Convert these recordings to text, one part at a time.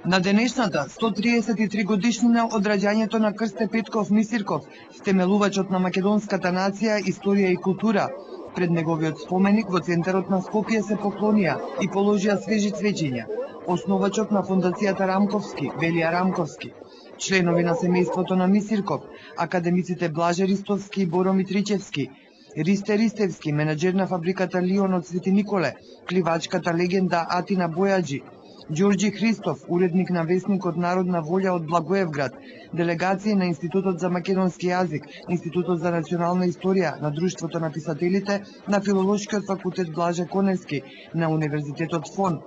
На денешната 133 годишнина од раѓањето на Крсте Петков Мисирков, втемелувачот на македонската нација, историја и култура, пред неговиот споменик во центарот на Скопје се поклонија и положија свежи цвеќиња. Основачот на фондацијата Рамковски, Велија Рамковски, членови на семејството на Мисирков, академиците Блаже Ристовски и Боро Митричевски, Ристе Ристевски, менаџер на фабриката Лион од Свети Николе, пливачката легенда Атина Бојаджи, Ѓорѓи Христов, уредник на весникот Народна волја од Благоевград, делегации на Институтот за македонски јазик, Институтот за национална историја, на Друштвото на писателите, на Филолошкиот факултет Блаже Коневски, на Универзитетот ФОН,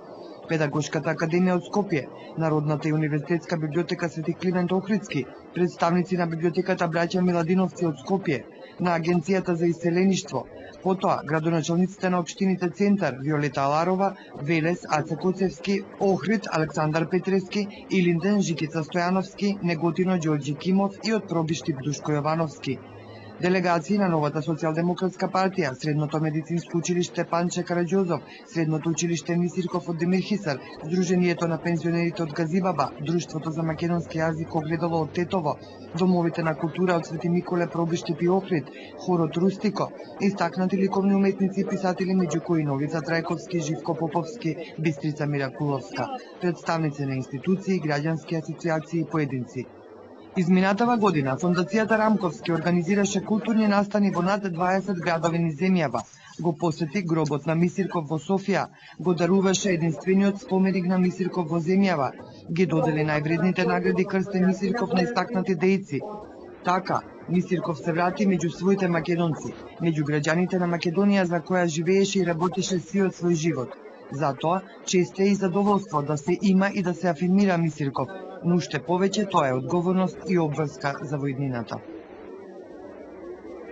Педагошката академија од Скопје, Народната и универзитетска библиотека Свети Климент Охридски, представници на библиотеката Браќа Миладиновци од Скопје, на Агенцијата за иселеништво, потоа градоначалниците на општините Центар, Виолета Аларова, Велес, Аце Коцевски, Охрид, Александар Петрески, Илинден, Жикица Стојановски, Неготино, Ѓорѓи Кимов и од Пробиштип Душко Јовановски. Делегации на новата социјалдемократска партија, Средното медицинско училиште Панче Караѓозов, Средното училиште Мисирков од Демирхисар, Сдруженијето на пензионерите од Газибаба, Друштвото за македонски јазик Огледало од Тетово, Домовите на култура од Свети Николе, Пробиштип и Охрид, Хорот Рустико, истакнати ликовни уметници и писатели меѓу кои Новица Трајковски, Живко Поповски, Бистрица Миракуловска, представници на институции, граѓански асоциации и поединци. Изминатава година Фондацијата Рамковски организираше културни настани во над 20 градови низ земјава, го посети гробот на Мисирков во Софија, го даруваше единствениот споменик на Мисирков во земјава, ги додели највредните награди Крсте Мисирков на истакнати дејци. Така, Мисирков се врати меѓу своите македонци, меѓу граѓаните на Македонија за која живееше и работеше сиот свој живот. Затоа, чест е и задоволство да се има и да се афирмира Мисирков, но уште повеќе тоа е одговорност и обврска за војнината.